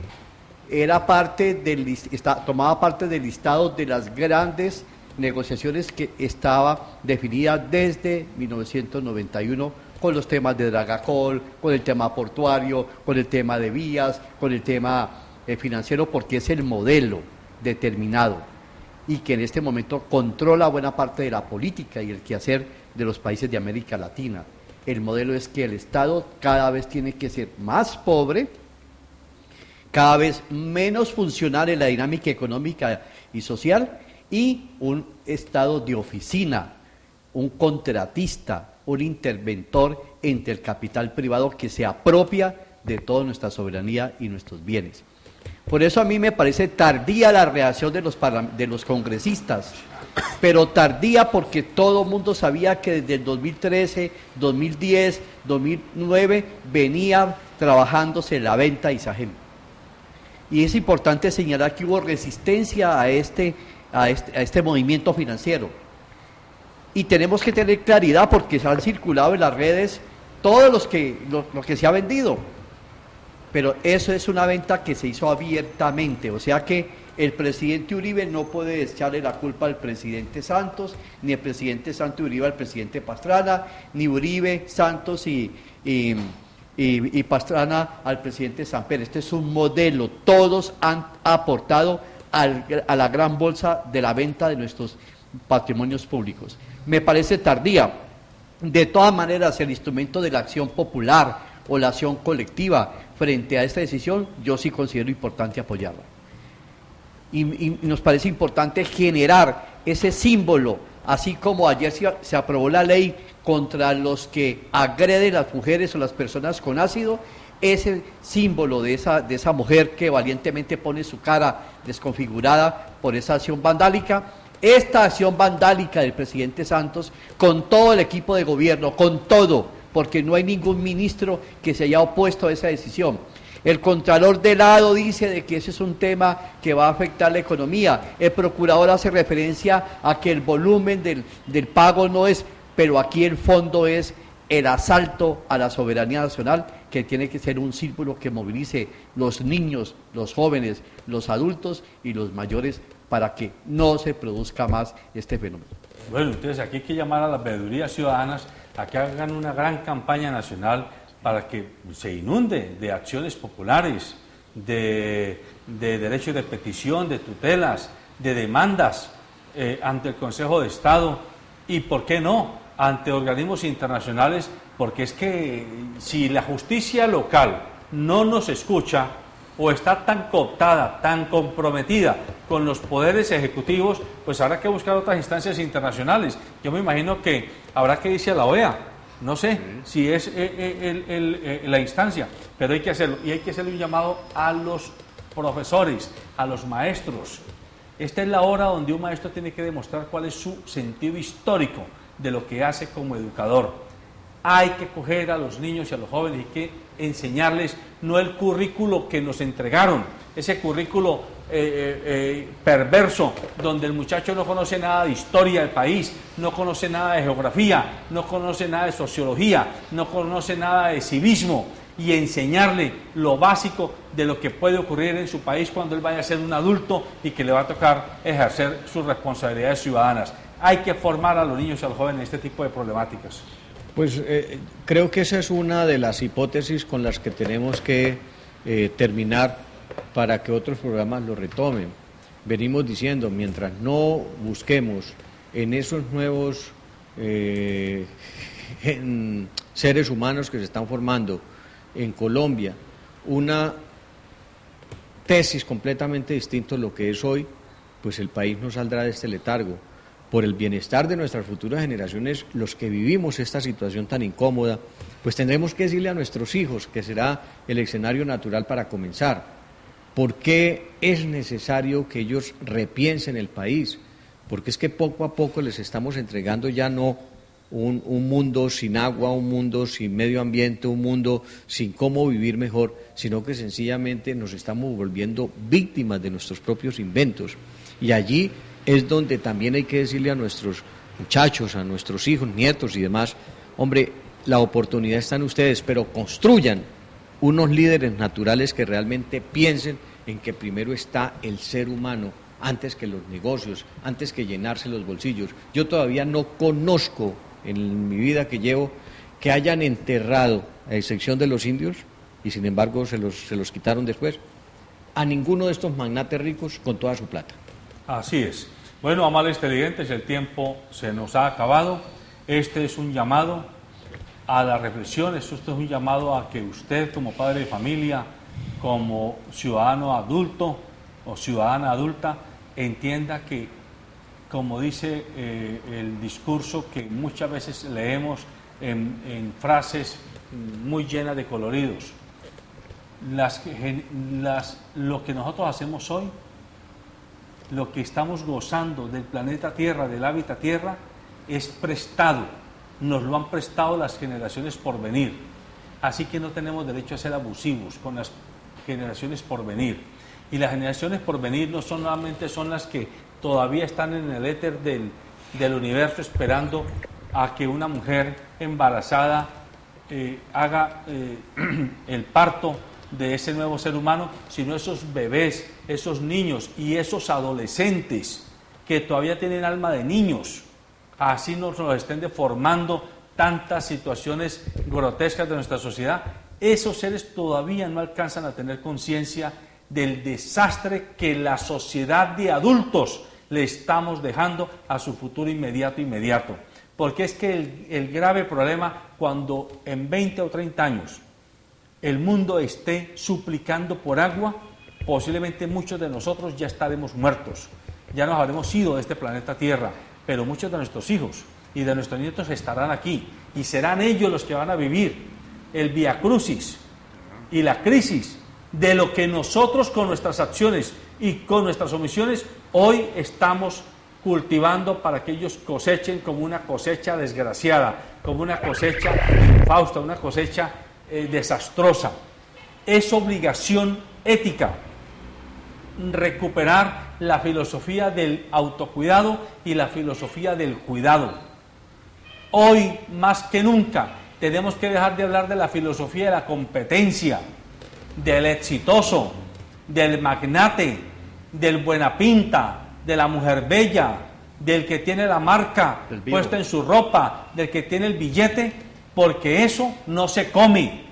tomaba parte del listado de las grandes negociaciones que estaba definida desde 1991 con los temas de Dragacol, con el tema portuario, con el tema de vías, con el tema financiero, porque es el modelo determinado y que en este momento controla buena parte de la política y el quehacer de los países de América Latina. El modelo es que el Estado cada vez tiene que ser más pobre, cada vez menos funcional en la dinámica económica y social, y un Estado de oficina, un contratista, un interventor entre el capital privado que se apropia de toda nuestra soberanía y nuestros bienes. Por eso a mí me parece tardía la reacción de los congresistas, pero tardía porque todo el mundo sabía que desde el 2013, 2010, 2009 venía trabajándose la venta de Isagen. Y es importante señalar que hubo resistencia a este movimiento financiero. Y tenemos que tener claridad porque se han circulado en las redes todos lo que se ha vendido. Pero eso es una venta que se hizo abiertamente, o sea que el presidente Uribe no puede echarle la culpa al presidente Santos, ni el presidente Santos Uribe al presidente Pastrana, ni Uribe, Santos y Pastrana al presidente Samper. Este es un modelo, todos han aportado a la gran bolsa de la venta de nuestros patrimonios públicos. Me parece tardía. De todas maneras, el instrumento de la acción popular o la acción colectiva frente a esta decisión, yo sí considero importante apoyarla. Y nos parece importante generar ese símbolo, así como ayer se aprobó la ley contra los que agreden a las mujeres o las personas con ácido, ese símbolo de esa mujer que valientemente pone su cara desconfigurada por esa acción vandálica. Esta acción vandálica del presidente Santos, con todo el equipo de gobierno, con todo, porque no hay ningún ministro que se haya opuesto a esa decisión. El Contralor de lado dice de que ese es un tema que va a afectar la economía. El Procurador hace referencia a que el volumen del pago no es, pero aquí el fondo es el asalto a la soberanía nacional, que tiene que ser un símbolo que movilice los niños, los jóvenes, los adultos y los mayores para que no se produzca más este fenómeno. Bueno, entonces aquí hay que llamar a las veedurías ciudadanas a que hagan una gran campaña nacional para que se inunde de acciones populares, de derechos de petición, de tutelas, de demandas ante el Consejo de Estado y, ¿por qué no?, ante organismos internacionales, porque es que si la justicia local no nos escucha o está tan cooptada, tan comprometida con los poderes ejecutivos, pues habrá que buscar otras instancias internacionales. Yo me imagino que habrá que irse a la OEA, no sé si es la instancia, pero hay que hacerlo. Y hay que hacerle un llamado a los profesores, a los maestros. Esta es la hora donde un maestro tiene que demostrar cuál es su sentido histórico de lo que hace como educador. Hay que coger a los niños y a los jóvenes, hay que enseñarles no el currículo que nos entregaron, ese currículo perverso, donde el muchacho no conoce nada de historia del país, no conoce nada de geografía, no conoce nada de sociología, no conoce nada de civismo, y enseñarle lo básico de lo que puede ocurrir en su país cuando él vaya a ser un adulto y que le va a tocar ejercer sus responsabilidades ciudadanas. Hay que formar a los niños y a los jóvenes en este tipo de problemáticas. Pues creo que esa es una de las hipótesis con las que tenemos que terminar para que otros programas lo retomen. Venimos diciendo, mientras no busquemos en esos nuevos seres humanos que se están formando en Colombia una tesis completamente distinta a lo que es hoy, pues el país no saldrá de este letargo. Por el bienestar de nuestras futuras generaciones, los que vivimos esta situación tan incómoda, pues tendremos que decirle a nuestros hijos que será el escenario natural para comenzar. ¿Por qué es necesario que ellos repiensen el país? Porque es que poco a poco les estamos entregando ya no un mundo sin agua, un mundo sin medio ambiente, un mundo sin cómo vivir mejor, sino que sencillamente nos estamos volviendo víctimas de nuestros propios inventos. Y allí es donde también hay que decirle a nuestros muchachos, a nuestros hijos, nietos y demás, hombre, la oportunidad está en ustedes, pero construyan unos líderes naturales que realmente piensen en que primero está el ser humano antes que los negocios, antes que llenarse los bolsillos. Yo todavía no conozco en mi vida que llevo que hayan enterrado, a excepción de los indios, y sin embargo se los quitaron después, a ninguno de estos magnates ricos con toda su plata. Así es. Bueno, amables televidentes, el tiempo se nos ha acabado. Este es un llamado a la reflexión, esto es un llamado a que usted como padre de familia, como ciudadano adulto o ciudadana adulta, entienda que, como dice el discurso que muchas veces leemos en frases muy llenas de coloridos, lo que nosotros hacemos hoy, lo que estamos gozando del planeta Tierra, del hábitat Tierra, es prestado, nos lo han prestado las generaciones por venir, así que no tenemos derecho a ser abusivos con las generaciones por venir. Y las generaciones por venir no solamente son las que todavía están en el éter del universo esperando a que una mujer embarazada haga el parto de ese nuevo ser humano, sino esos bebés, esos niños y esos adolescentes que todavía tienen alma de niños. Así nos estén deformando tantas situaciones grotescas de nuestra sociedad. Esos seres todavía no alcanzan a tener conciencia del desastre que la sociedad de adultos le estamos dejando a su futuro inmediato. Porque es que el grave problema, cuando en 20 o 30 años el mundo esté suplicando por agua, posiblemente muchos de nosotros ya estaremos muertos, ya nos habremos ido de este planeta Tierra, pero muchos de nuestros hijos y de nuestros nietos estarán aquí, y serán ellos los que van a vivir el viacrucis y la crisis de lo que nosotros con nuestras acciones y con nuestras omisiones hoy estamos cultivando para que ellos cosechen como una cosecha desgraciada, como una cosecha infausta, una cosecha desastrosa. Es obligación ética recuperar la filosofía del autocuidado y la filosofía del cuidado. Hoy más que nunca tenemos que dejar de hablar de la filosofía de la competencia, del exitoso, del magnate, del buena pinta, de la mujer bella, del que tiene la marca puesta en su ropa, del que tiene el billete, porque eso no se come,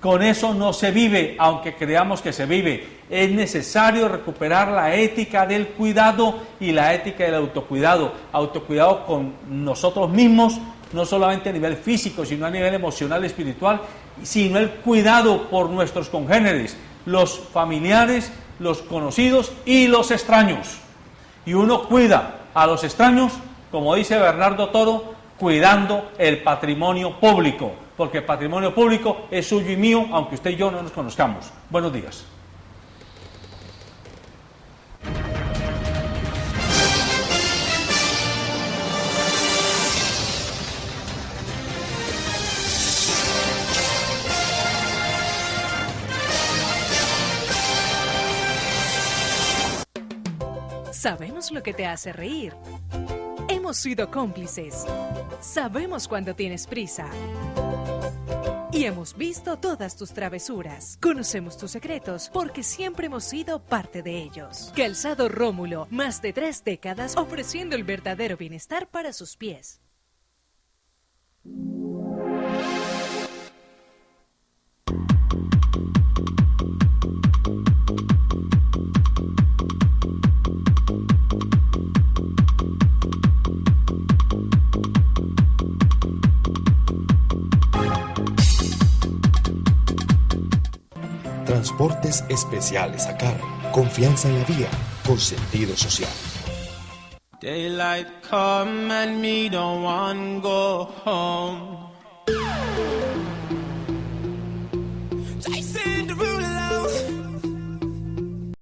con eso no se vive, aunque creamos que se vive. Es necesario recuperar la ética del cuidado y la ética del autocuidado con nosotros mismos, no solamente a nivel físico, sino a nivel emocional y espiritual, sino el cuidado por nuestros congéneres, los familiares, los conocidos y los extraños. Y uno cuida a los extraños, como dice Bernardo Toro, cuidando el patrimonio público, porque el patrimonio público es suyo y mío, aunque usted y yo no nos conozcamos. Buenos días. Sabemos lo que te hace reír. Hemos sido cómplices. Sabemos cuando tienes prisa. Y hemos visto todas tus travesuras. Conocemos tus secretos porque siempre hemos sido parte de ellos. Calzado Rómulo, más de 3 décadas ofreciendo el verdadero bienestar para sus pies. Transportes especiales ACAR. Confianza en la vía con sentido social. Daylight come and me don't want go home.